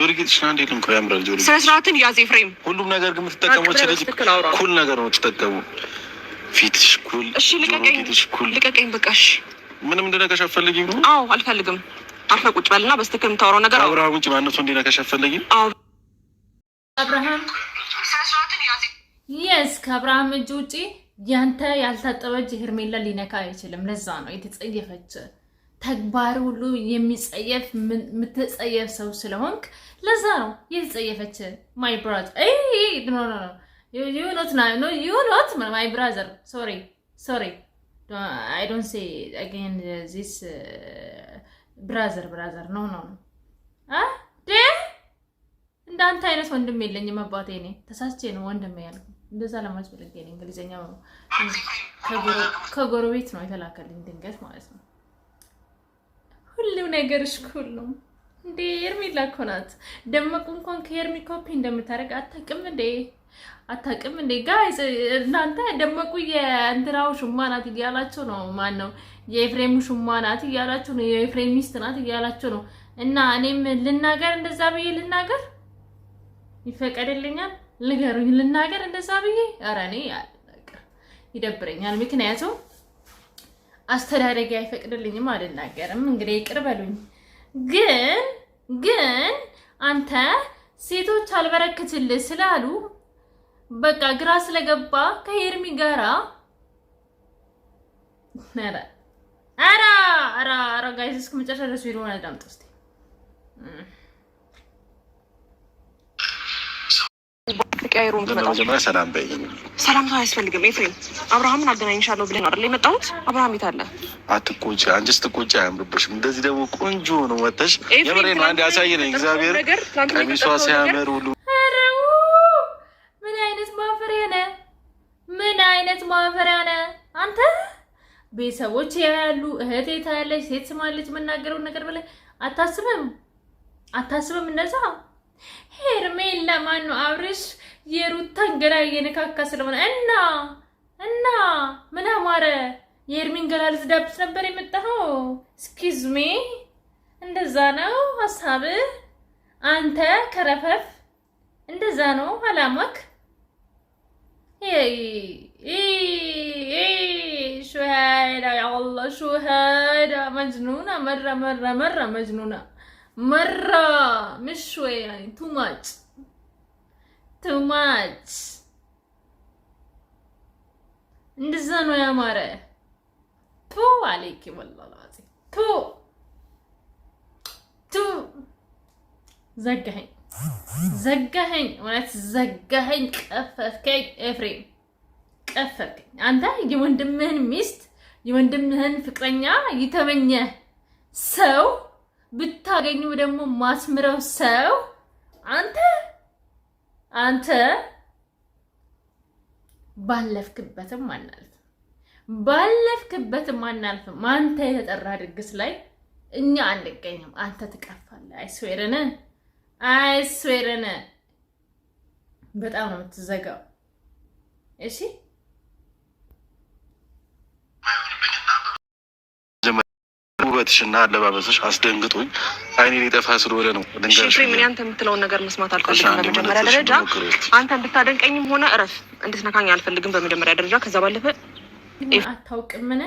ጆርጊት ሽናንዴ ልንኮ ያምራል። ጆርጊት ስነስርዓትን ያዝ ኤፍሬም። ሁሉም ነገር ግን የምትጠቀመው ስለዚህ ኩል ነገር ነው የምትጠቀሙ። ፊትሽ ኩል። እሺ ልቀቀኝ፣ ልቀቀኝ በቃ። እሺ ምንም እንድነካሽ አትፈልጊም ነው? አዎ አልፈልግም። አርፈህ ቁጭ በልና በስትክክል የምታወራው ነገር አብርሃም ውጭ ማነው እንዲነካሽ አትፈልጊም? አዎ አብርሃም ስነስርዓትን ያዝ። የስ ከአብርሃም እጅ ውጪ ያንተ ያልታጠበ እጅ ሄርሜላ ሊነካ አይችልም። ለዛ ነው የተጸየፈች ተግባር ሁሉ የሚጸየፍ የምትጸየፍ ሰው ስለሆንክ ለዛ ነው የተጸየፈች። ማይ ብራዘር ኖ ዩ ኖት ማይ ብራዘር ሶሪ I don't say again this brother no እንዳንተ አይነት ወንድም የለኝም አባቴ። እኔ ተሳስቼ ነው ወንድም ያልኩ እንደዛ ለማለት ፈልጌ ነው። እንግሊዘኛው ከጎረቤት ነው የተላከልኝ ድንገት ማለት ነው። ሁሉ ነገርሽ ኩል ነው እንዴ? ሄርሜላ እኮ ናት። ደመቁ እንኳን ከሄርሚ ኮፒ እንደምታደርግ አታውቅም እንዴ? ጋይስ እናንተ ደመቁ የእንትራው ሹማ ናት እያላችሁ ነው። ማን ነው የኤፍሬም ሹማ ናት እያላችሁ ነው። የኤፍሬም ሚስት ናት እያላችሁ ነው። እና እኔም ልናገር እንደዛ ብዬ ልናገር ይፈቀድልኛል? ልገሩኝ ልናገር እንደዛ ብዬ? ኧረ እኔ ይደብረኛል። ምክንያቱም አስተዳደግ አይፈቅድልኝም፣ አልናገርም። እንግዲህ ይቅር በሉኝ። ግን አንተ ሴቶች አልበረክትልህ ስላሉ በቃ ግራ ስለገባ ከሄርሚ ጋራ አራ ጋይስ እስከ መጨረሻ ድረስ ቪዲዮውን አዳምጡ እስቲ። ሰላምታ አያስፈልግም ኤፍሬም። አብርሃምን አገናኝሻለሁ ብለን አይደል የመጣሁት? አብርሃም የት አለ? አትቆጪ፣ አንቺ ስትቆጪ አያምርብሽም። እንደዚህ ደግሞ ቆንጆ ነው ወጥተሽ የምሬን አንድ ያሳየነኝ እግዚአብሔር ቀሚሷ ሲያምር ሁሉ። ምን አይነት ማፈሪያ ነህ? ምን አይነት ማፈሪያ ነህ አንተ? ቤተሰቦች ያሉ እህቴ ታያለች፣ ሴት ስማለች፣ የምናገረውን ነገር ብለህ አታስብም እንደዛ? ሄርሜላ ማን ነው? አብርሽ የሩታን ገላ እየነካካ ስለሆነ እና ምን አማረ? የሄርሜን ገላ ልትዳብስ ነበር የመጣኸው? ኤክስኪውዝ ሚ እንደዛ ነው ሀሳብህ አንተ ከረፈፍ? እንደዛ ነው አላማክ? ሹሃዳ ያአላህ ሹሃዳ መጅኑና መራ መጅኑና መራ مش شوية يعني too much እንደዛ ነው ያማረ። ቱ አለኪ والله العظيم ቱ ዘጋኸኝ ማለት ዘጋኸኝ። ቀፈፍከኝ ኤፍሬም ቀፈፍከኝ። አንተ የወንድምህን ሚስት የወንድምህን ፍቅረኛ ይተመኘ ሰው ብታገኙ ደግሞ ማስምረው ሰው አንተ ባለፍክበትም አናልፍም። አንተ የተጠራ ድግስ ላይ እኛ አንገኝም። አንተ ትቀፋለህ። አይስዌረነ በጣም ነው የምትዘጋው። እሺ ውበትሽና አለባበስሽ አስደንግጦኝ አይኔ ሊጠፋ ስለሆነ ነው። ምን አንተ የምትለውን ነገር መስማት አልፈልግም። በመጀመሪያ ደረጃ አንተ እንድታደንቀኝም ሆነ እረፍ እንድትነካኝ አልፈልግም። በመጀመሪያ ደረጃ ከዛ ባለፈ አታውቅም። ምን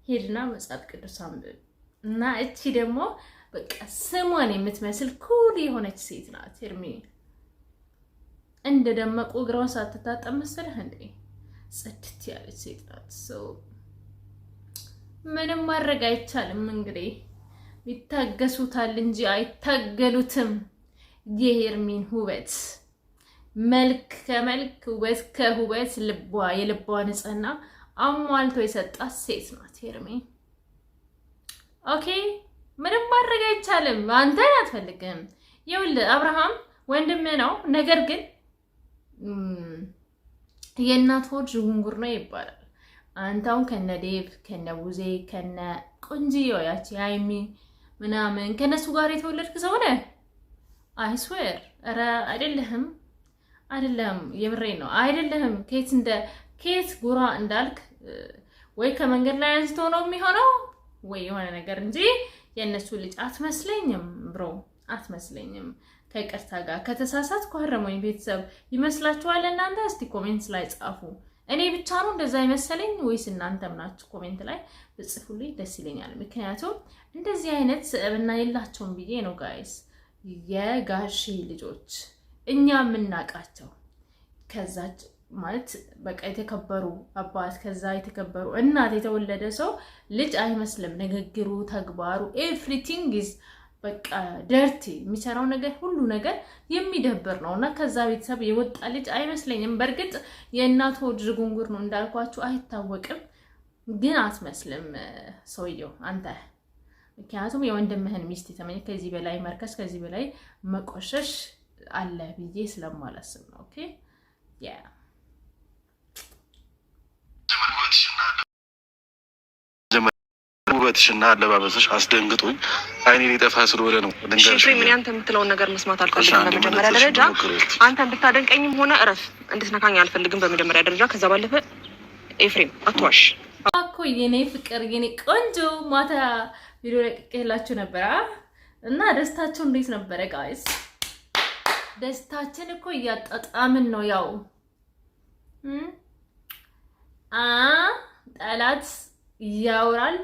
ሄድና መጽሐፍ ቅዱስ አንብብ እና እቺ ደግሞ በቃ ስሟን የምትመስል ኩል የሆነች ሴት ናት ሄርሜ። እንደ ደመቁ እግሯን ሳትታጠብ መሰለህ እንዴ? ጽድት ያለች ሴት ናት። ምንም ማድረግ አይቻልም። እንግዲህ ይታገሱታል እንጂ አይታገሉትም። የሄርሜን ውበት መልክ ከመልክ ውበት ከውበት የልቧ ንጽህና አሟልቶ የሰጣት ሴት ናት ሄርሜ። ኦኬ ምንም ማድረግ አይቻልም። አንተ አትፈልግም። ይኸውልህ አብርሃም ወንድምህ ነው። ነገር ግን የእናት ሆድ ዝንጉር ነው ይባላል። አንተውን ከነ ዴቭ ከነ ቡዜ ከነ ቆንጂዮ ያቺ ሃይሚ ምናምን ከነሱ ጋር የተወለድክ ሰው ነህ። አይስዌር ኧረ አይደለህም። የምሬ ነው አይደለህም። ኬት ጉራ እንዳልክ ወይ ከመንገድ ላይ አንስቶ ነው የሚሆነው ወይ የሆነ ነገር እንጂ የእነሱ ልጅ አትመስለኝም ብሮ አትመስለኝም። ከይቅርታ ጋር ከተሳሳትኩ አረሙኝ። ቤተሰብ ይመስላችኋል እናንተ? እስቲ ኮሜንት ላይ ጻፉ። እኔ ብቻ ነው እንደዛ ይመስለኝ ወይስ እናንተም ናችሁ? ኮሜንት ላይ ብጽፉልኝ ደስ ይለኛል። ምክንያቱም እንደዚህ አይነት ስብዕና የላቸውም ብዬ ነው ጋይስ። የጋሼ ልጆች እኛ የምናውቃቸው ከዛች ማለት በቃ የተከበሩ አባት ከዛ የተከበሩ እናት የተወለደ ሰው ልጅ አይመስልም። ንግግሩ፣ ተግባሩ ኤቭሪቲንግ ኢዝ በቃ ደርቲ የሚሰራው ነገር ሁሉ ነገር የሚደብር ነው እና ከዛ ቤተሰብ የወጣ ልጅ አይመስለኝም። በእርግጥ የእናቱ ድርጉንጉር ነው እንዳልኳችሁ አይታወቅም፣ ግን አትመስልም ሰውየው አንተ። ምክንያቱም የወንድምህን ሚስት የተመኘ ከዚህ በላይ መርከስ ከዚህ በላይ መቆሸሽ አለ ብዬ ስለማላስብ ነው። ኦኬ ያ ውበትሽና አለባበስሽ አስደንግጦኝ አይኔ ሊጠፋ ስለሆነ ነው። ኤፍሬም ምን አንተ የምትለውን ነገር መስማት አልፈልግም። በመጀመሪያ ደረጃ አንተ እንድታደንቀኝም ሆነ እረፍ እንድትነካኝ አልፈልግም። በመጀመሪያ ደረጃ ከዛ ባለፈ ኤፍሬም አትዋሽ እኮ የኔ ፍቅር የኔ ቆንጆ። ማታ ቪዲዮ ለቅቄላችሁ ነበር እና ደስታችሁ እንዴት ነበረ ጋይስ? ደስታችን እኮ እያጣጣምን ነው። ያው ጠላት ያወራል፣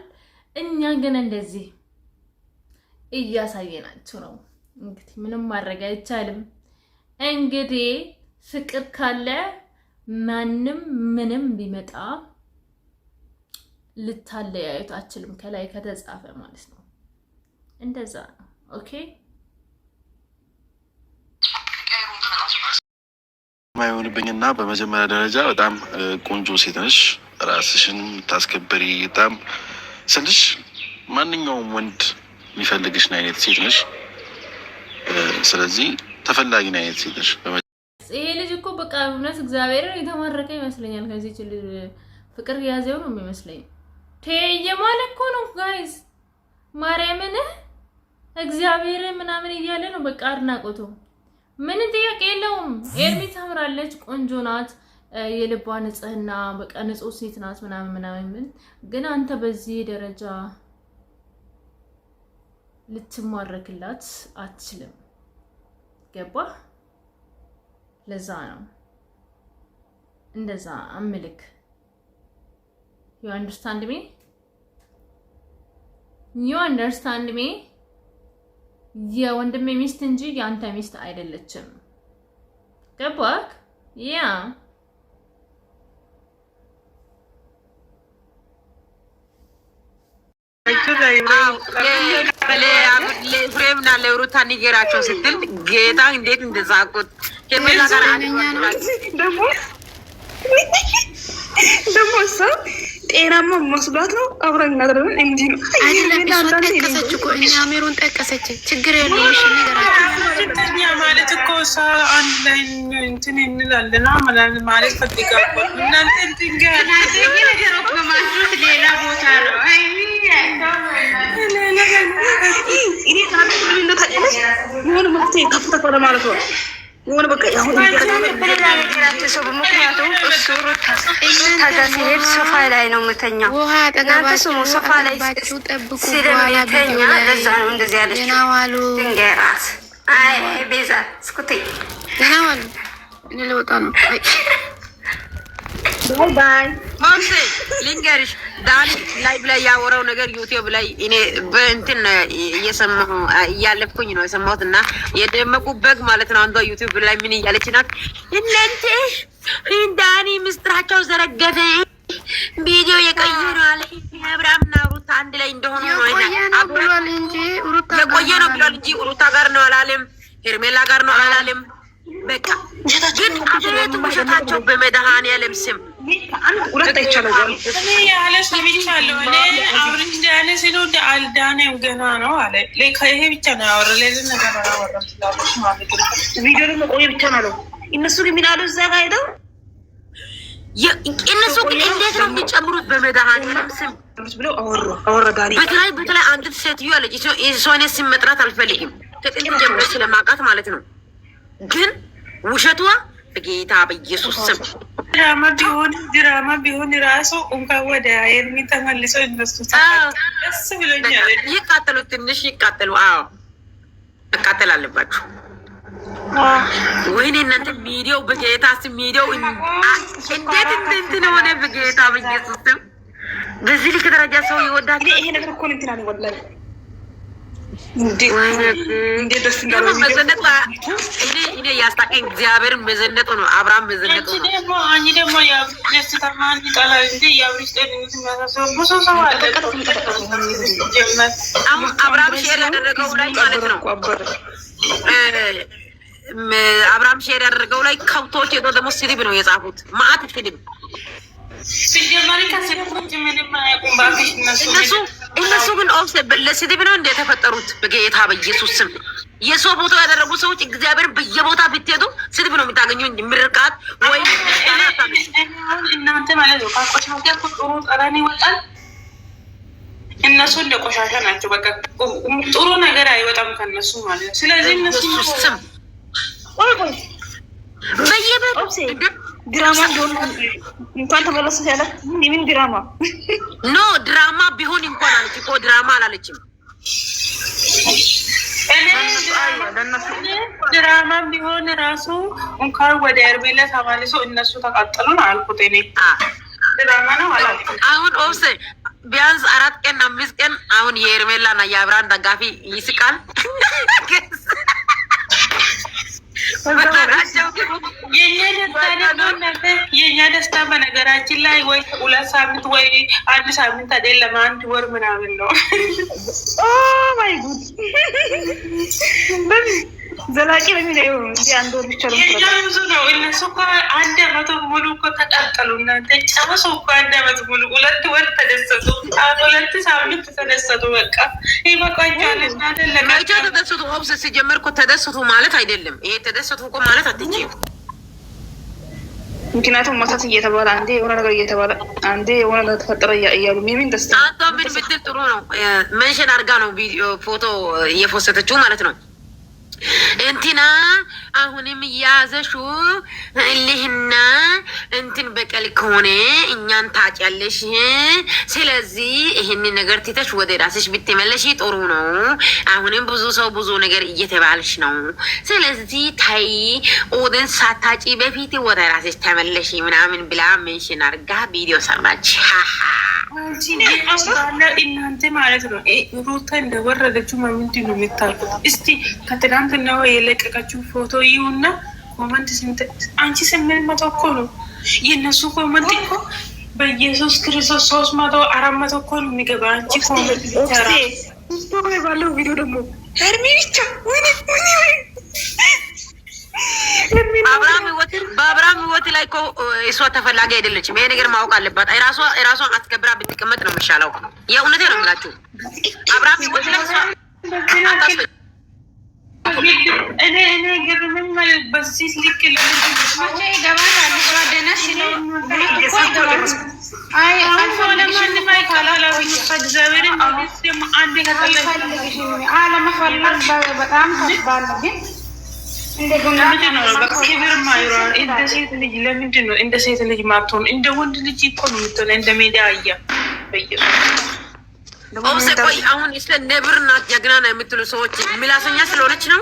እኛ ግን እንደዚህ እያሳየናችሁ ነው። እንግዲህ ምንም ማድረግ አይቻልም። እንግዲህ ፍቅር ካለ ማንም ምንም ቢመጣ ልታለያዩት አችልም፣ ከላይ ከተጻፈ ማለት ነው። እንደዛ ነው። ኦኬ ማይሆንብኝና በመጀመሪያ ደረጃ በጣም ቆንጆ ሴት ነሽ፣ ራስሽን ታስከብሪ። በጣም ስልሽ ማንኛውም ወንድ የሚፈልግሽ አይነት ሴት ነሽ። ስለዚህ ተፈላጊ አይነት ሴት ነሽ። ይሄ ልጅ እኮ በቃ እውነት እግዚአብሔርን የተማረከ ይመስለኛል። ከዚህ ልጅ ፍቅር ያዘው ነው የሚመስለኝ። ተየማለ እኮ ነው ጋይስ፣ ማርያምን እግዚአብሔር ምናምን እያለ ነው በቃ አድናቆቱ። ምን ጥያቄ የለውም። ኤርሚ ታምራለች፣ ቆንጆ ናት፣ የልቧ ንጽህና በቃ ንጹህ ሴት ናት ምናምን ምናምን። ግን አንተ በዚህ ደረጃ ልትማረክላት አትችልም። ገባ? ለዛ ነው እንደዛ አምልክ። you understand me? የወንድሜ ሚስት እንጂ ያንተ ሚስት አይደለችም። ገባክ? ያ ለፍሬምና ለሩታ ንገራቸው ስትል ጌታ እንዴት እንደዛቁት ደግሞ ሰው ጤናማ መስሏት ነው። አብረን እናደርገን እንዲህ ነው ጠቀሰች እኮ እኛ አሜሩን ጠቀሰች። ችግር የለውም እሺ ነገራችን ማለት እኮ ሰው አንድ ላይ እንትን እንላለን ማለት ፈልጋ እናንተ እንትን ጋር ሌላ ቦታ ነው። እኔ የሆነ መፍትሄ ከፍተህ ማለት ነው የሆነ በቃ ያሁን ሰው ምክንያቱም እሱ ሩታ ጋር ሲሄድ ሶፋ ላይ ነው የምተኛው። እናንተ ስሙ ሶፋ ላይ ስለሚተኛ ለዛ ነው እንደዚህ ያለች ድንገራት። አይ ቤዛ እስኩቴ ደህና ዋሉ። እኔ ልወጣ ነው። ባይ ባይ ማንሴ ልንገርሽ ዳኒ ላይቭ ላይ ያወራው ነገር ዩቲዩብ ላይ እኔ በእንትን እየሰማሁ እያለፍኩኝ ነው የሰማሁት። እና የደመቁ በግ ማለት ነው አንዷ ዩቲዩብ ላይ ምን እያለች ናት? እናንተ ዳኒ ምስጢራቸው ዘረገፈ ቪዲዮ የቀየረ አለ አብርሃምና ሩታ አንድ ላይ እንደሆኑ ነው ብሏል እንጂ ሩታ የቆየ ነው ብሏል እንጂ ሩታ ጋር ነው አላለም፣ ሄርሜላ ጋር ነው አላለም። በቃ ግን ውሸታቸው በመድኃኒዓለም ስም ሁለት አይቻልም። እኔ ያለ ሰምቻለሁ። እኔ አብረን ዳነ ሲሉ አልዳነም ገና ነው አለ። ይሄ ብቻ ነው ያወራው፣ ሌላ ነገር አላወራም። ስላልኩሽ ማለት ነው ቪዲዮ ደግሞ ቆየ ብቻ ነው። እነሱ ግን ምን እዛ ጋር ሄደው እነሱ ግን እንዴት ነው የሚጨምሩት? በመድኃኒዓለም ስም ብለው አወራ ዳኒ። በተለይ አንዲት ሴትዮ አለች የሰውን ስም መጥራት አልፈልግም ከጥንት ጀምሮ ስለማውቃት ማለት ነው። ግን ውሸቷ በጌታ በኢየሱስ ስም ድራማ ቢሆን ራሱ እንኳን ወደ ኤርሚ ተመልሰው እነሱ ደስ ብሎኛል። ይቃጠሉ፣ ትንሽ ይቃጠሉ። አዎ መቃጠል አለባችሁ። ወይኔ እናንተ ሚዲያው በጌታስ ሚዲያው እንዴት እንትን ሆነ በጌታ በኢየሱስ በዚህ ልክ ደረጃ ሰው ይወዳል። ይሄ ነገር እኮ እንትና ነው ወላሂ እንዴ ደስ እንዳለው መዘነጥ እኔ ያስታቀኝ እግዚአብሔር መዘነጥ ነው። አብርሃም መዘነጥ ነው። ደግሞ ያስተማን ይጣላል እንዴ ያብሪስ ደንስ የሚያሳሰው ብዙ ሰው አለ። አብርሃም ሼር ያደረገው ላይ ማለት ነው። አብርሃም ሼር ያደረገው ላይ ከብቶች የቶ ደግሞ ስድብ ነው የጻፉት። ማአት ስድብ ሲጀመሪ ከስድቦች ምንም አያውቁም። ባክሽ እነሱ ግን ኦፍስ ለስድብ ነው እንደ የተፈጠሩት። በጌታ በኢየሱስ ስም የሰው ቦታ ያደረጉ ሰዎች እግዚአብሔር በየቦታ ብትሄዱ ስድብ ነው የምታገኙ እንጂ ምርቃት ወይ እናንተ ማለት ነው። ከቆሻሻ ጥሩ ጠረን ይወጣል። እነሱ እንደ ቆሻሻ ናቸው። በቃ ጥሩ ነገር አይወጣም ከነሱ ማለት ነው። ስለዚህ እነሱ ስም በየቤቱ ድራማ እንደሆነ እንኳን ተመለሰ ያለ ምን ድራማ ኖ ድራማ ቢሆን እንኳን አለች እኮ ድራማ አላለችም። ድራማ ቢሆን ራሱ እንኳን ወደ ኤርሜላ ተመልሶ እነሱ ተቃጠሉ ነው አልኩት። እኔ ድራማ ነው አላልኩም። አሁን ኦብሴ ቢያንስ 4 ቀን 5 ቀን አሁን የኤርሜላና የአብርሃም ደጋፊ ይስቃል። የኛ ደስታ በነገራችን ላይ ወይ 2 ሳምንት ወይ 1 ሳምንት አይደለም 1 ወር ምናምን ነው። ማይ ጉድ ዘላቂ በሚለው እንጂ አንድ ወር ብቻ ነው ብዙ ነው። እነሱ እኮ 1 ዓመት ሙሉ እኮ ተቃጠሉ። እናንተ ጨርሶ እኮ 1 ዓመት ሙሉ 2 ወር ተደሰቱ፣ 2 ሳምንት ተደሰቱ። በቃ ይበቃኛል። መቼ ተደሰቱ? ኦብስ ሲጀመር እኮ ተደሰቱ ማለት አይደለም። ይሄ ተደሰቱ እኮ ማለት አትችይም። ምክንያቱም ማታት እየተባለ አንዴ የሆነ ነገር እየተባለ አንዴ የሆነ ነገር ተፈጠረ እያሉ ሚሚን ደስታ አንተ ምን ብትል ጥሩ ነው። መንሽን አድርጋ ነው ቪዲዮ ፎቶ እየፎሰተችው ማለት ነው። እንትና አሁንም እያዘሹ እልህና እንትን በቀል ከሆነ እኛን ታጫለሽ። ስለዚህ ይህንን ነገር ትተሽ ወደ ራስሽ ብትመለሽ ጥሩ ነው። አሁንም ብዙ ሰው ብዙ ነገር እየተባልሽ ነው። ስለዚህ ታይ ኦደን ሳታጪ በፊት ወደ ራስሽ ተመለሽ ምናምን ብላ ሜንሽን አድርጋ ቪዲዮ ሰራች። እናንተ ማለት ነው ሩታ እንደወረደችው ምንድን ነው የምታውቁት? እስቲ ከትናንትና የለቀቀችው ፎቶ ይሁና ኮመንት ስንት አንቺ 800 እኮ ነው የእነሱ ኮመንት እኮ በኢየሱስ ክርስቶስ 300 400 እኮ ነው የሚገባ። አንቺ ኮመንት ብቻ ባለው ቪዲዮ ደግሞ እርሚ ብቻ በአብርሃም ህይወት ላይ እኮ እሷ ተፈላጊ አይደለችም። ይሄ ነገር ማወቅ አለባት። ራሷን አስከብራ ብትቀመጥ ነው የሚሻለው። የእውነቴ ነው የምላችሁ። አብርሃም ህይወት ላይ እሷ እኔ ገርመኝ ማለት በዚህ ልክ ለምንድን ነው እንደ ሴት ልጅ ማትሆን? እንደ ወንድ ልጅ እኮ ነው የምትሆነ። እንደ ሜዳ አያ ቆይ አሁን ስለ ነብር ናት ጀግና ነው የምትሉ ሰዎች ምላሰኛ ስለሆነች ነው።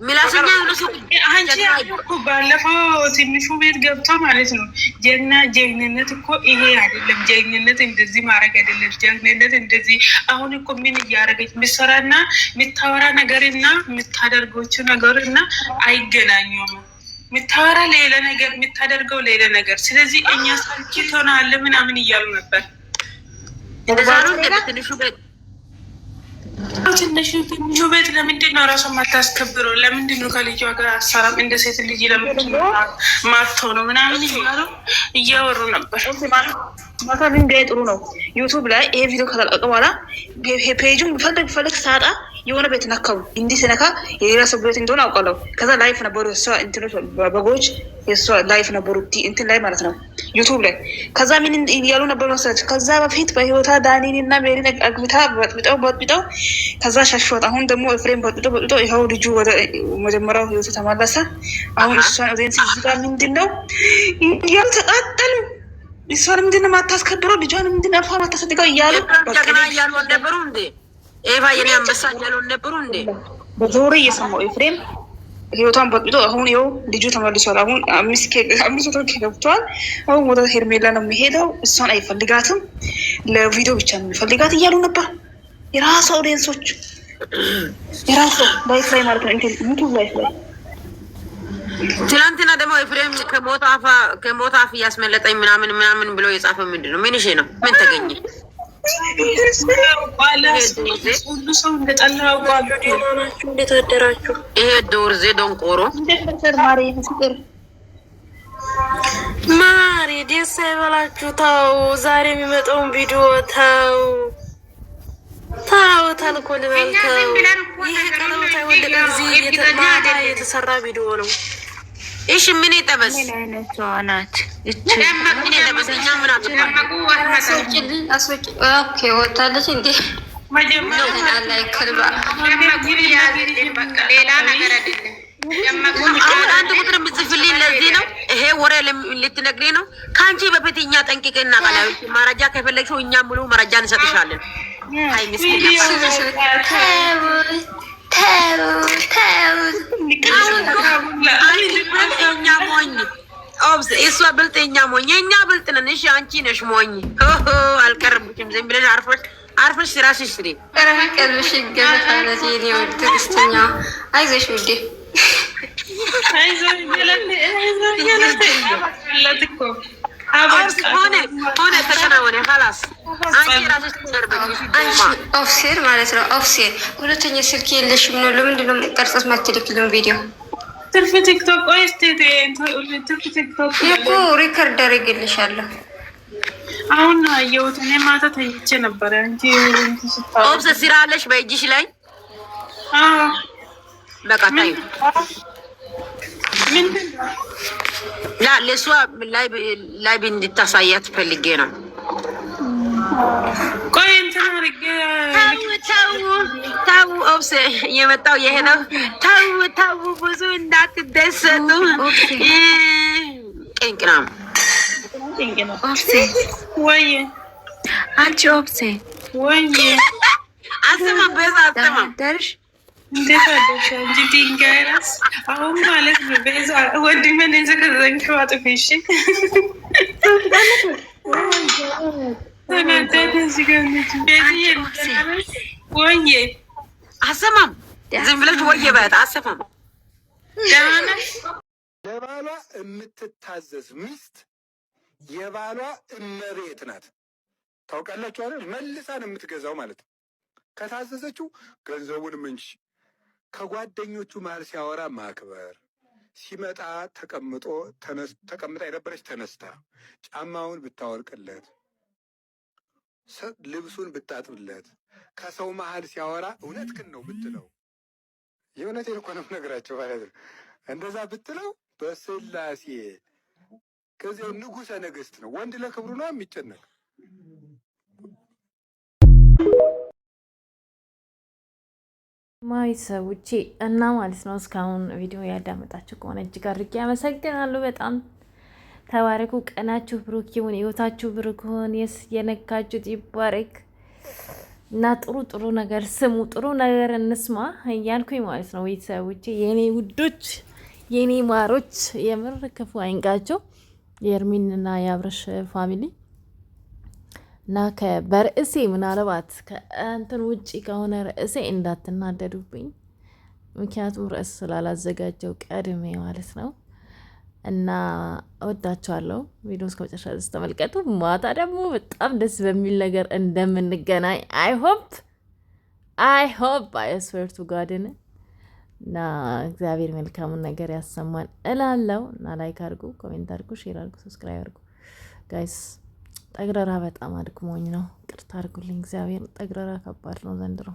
ምላሰኛ የሆነ ሰው አንቺ እኮ ባለፈው ትንሹ ቤት ገብቶ ማለት ነው ጀግንነት እኮ ይሄ አይደለም። ጀግንነት እንደዚህ ማድረግ አይደለም። ጀግንነት እንደዚህ አሁን እኮ ምን እያደረገች ምሰራና የምታወራ ነገርና የምታደርጎችው ነገርና አይገናኙም። የምታወራ ሌላ ነገር፣ የምታደርገው ሌላ ነገር። ስለዚህ እኛ ሳልኪት ሆናለ ምናምን እያሉ ነበር። እንደዛ ነው ትንሹ ቤት ትንሹ ቤት ለምንድን ነው ራሷን ማታስከብረው? ለምንድን ነው ከልጇ ጋር አሰራም እንደ ሴት ልጅ ለምንድን ነው ማትሆነው ምናምን እያሉ እያወሩ ነበር። ማታ ድንጋይ ጥሩ ነው። ዩቱብ ላይ ይሄ ቪዲዮ ከተለቀቀ በኋላ ፔጁን ፈልግ ሳጣ የሆነ ቤት ነካው። እንዲህ ስነካ የሌላ ሰው ቤት እንደሆነ አውቃለሁ። ከዛ ላይፍ ነበሩ የእሷ እንትኖች በጎች የእሷ ላይፍ ነበሩ እንትን ላይ ማለት ነው ዩቱብ ላይ። ከዛ ምን እያሉ ነበር መሰለች? ከዛ በፊት በህይወታ ዳኒን እና ሜሪን አግብታ በጥብጠው ከዛ ሸሽወት። አሁን ደግሞ ኤፍሬም በጥብጦ ይኸው ልጁ ወደ መጀመሪያው ህይወቱ ተመለሰ። አሁን እሷን ኦዲየንስ እዚህ ጋር ምንድን ነው እያሉ ተቃጠሉ። እሷን ምንድን ነው ማታስከብረው? ልጇን ምንድን ነው አልፋ ማታሰድገው እያሉ ጀግና እያሉ ነበሩ እንዴ? ኤቫ የኔ አንበሳ እያሉ ነበሩ እንዴ? በዞሬ እየሰማው ኤፍሬም ህይወቷን በጥብጦ አሁን ይኸው ልጁ ተመልሷል። አሁን 500 ኬ ገብቷል። አሁን ወደ ሄርሜላ ነው የሚሄደው። እሷን አይፈልጋትም፣ ለቪዲዮ ብቻ ነው የሚፈልጋት እያሉ ነበር የራሱ ኦዲየንሶች፣ የራሱ ላይፍ ላይ ማለት ነው ዩቱብ ላይፍ ላይ። ትናንትና ደግሞ ኤፍሬም ከሞት አፍ እያስመለጠኝ ምናምን ብሎ የጻፈው ምንድን ነው? ምን ይሄ ነው? ምን ተገኘ? ሁሉ ሰው እንደጠላ ናችሁ። እንዴት አደራችሁ? ይሄ ዶርዜ ዶንቆሮ ማሪ ደስ አይበላችሁ። ተው ዛሬ የሚመጣውን ቪዲዮ ተው ተልኮል በልተው። ይሄ ቀለበት አይወደቀ ጊዜ ማታ የተሰራ ቪዲዮ ነው። እሺ ምን ይጠበስ? ምን አይነት ናት እቺ? ምን ይጠበስ? እኛ ምን ኦኬ ወጣለች እንዴ? ሌላ ነገር አይደለም። አሁን አንድ ቁጥር የምጽፍልኝ ለዚህ ነው። ይሄ ወሬ ልትነግሪኝ ነው። ከአንቺ በፊት እኛ ጠንቅቀን እናውቃለን። መረጃ ከፈለግሽው እኛ ሙሉ መረጃ እንሰጥሻለን። አይ ምስኪን እኛ ሞኝ እሷ ብልጥ እኛ ሞኝ፣ እኛ ብልጥ ነን። እሺ አንቺ ነሽ ሞኝ። አልቀርብሽም። ዝም ብለሽ አርፈሽ ስራሽሽ ስሪ። ቀርብሽ ይገባታለች። የኔ ወድ ትዕግስተኛ አይዞሽ ውዴ። ሆነ ተከናወነ ላስ አንቺ ራስሽ ትሰርበሽ። ኦፍሴር ማለት ነው። ኦፍሴር ሁለተኛ ስልክ የለሽም ነው? ለምንድን ነው ቀርጸሽ ማትልክልን ቪዲዮ? ትርፍ ቲክቶክ ወይስ ትርፍ ቲክቶክ እኮ ሪከርድ አደርግልሻለሁ። አሁን አየሁት። እኔ ማታ ተኝቼ ነበረ እንጂ ኦብስ ስራ አለሽ በእጅሽ ላይ? በቃ ታዩ ላ ለሷ ላይ እንድታሳያት ፈልጌ ነው። ቆይ እንትን አድርጌ ታው ኦብስ የመጣው ይሄ ነው። ታው ብዙ እንዳትደሰቱ። ቅንቅናም ኦፍሴ ወይ አንቺ ኦፍሴ ወይ አሰማ በዛ አሰማ ደርሽ እንዴት አደረሽ? እንጂ ድንጋይ ራስ አሁን ማለት ነው። በዛ ወንድሜ ነው ዘከዘንሽው አጥፊሽ ወይ አሰማም ዝም ብለሽ ወይ በቃ አሰማም። ለባሏ የምትታዘዝ ሚስት የባሏ እመቤት ናት። ታውቃላችሁ አይደል? መልሳን የምትገዛው ማለት ነው። ከታዘዘችው ገንዘቡን ምንጭ ከጓደኞቹ መሀል ሲያወራ ማክበር፣ ሲመጣ ተቀምጣ የነበረች ተነስታ ጫማውን ብታወልቅለት፣ ልብሱን ብታጥብለት፣ ከሰው መሀል ሲያወራ እውነትህን ነው ብትለው፣ የእውነቴን እኮ ነው ነገራቸው ማለት ነው። እንደዛ ብትለው በስላሴ ከዚህ ንጉሠ ነገሥት ነው። ወንድ ለክብሩ ነው የሚጨነቅ። ቤተሰቦቼ እና ማለት ነው እስካሁን ቪዲዮ ያዳመጣችሁ ከሆነ እጅግ አድርጌ አመሰግናለሁ። በጣም ተባረኩ። ቀናችሁ ብሩክ ይሁን፣ ህይወታችሁ ብሩክ ይሁን። የነካችሁት ይባረክ እና ጥሩ ነገር ስሙ፣ ጥሩ ነገር እንስማ እያልኩኝ ማለት ነው ቤተሰቦቼ፣ የኔ ውዶች፣ የኔ ማሮች፣ የምር ክፉ አይንቃቸው የኤርሚንና የአብረሽ ፋሚሊ እና በርዕሴ ምናልባት ከእንትን ውጪ ከሆነ ርዕሴ እንዳትናደዱብኝ፣ ምክንያቱም ርዕስ ስላላዘጋጀው ቀድሜ ማለት ነው። እና እወዳችኋለሁ። ቪዲዮ እስከ መጨረሻ ድረስ ተመልከቱ። ማታ ደግሞ በጣም ደስ በሚል ነገር እንደምንገናኝ አይ ሆፕ አይ ስዌር ቱ ጋድን እና እግዚአብሔር መልካሙን ነገር ያሰማን እላለሁ። እና ላይክ አድርጉ፣ ኮሜንት አድርጉ፣ ሼር አድርጉ፣ ሰብስክራይብ አድርጉ ጋይስ። ጠግረራ በጣም አድክሞኝ ነው። ቅርታ አድርጉልኝ። እግዚአብሔር ጠግረራ ከባድ ነው ዘንድሮ።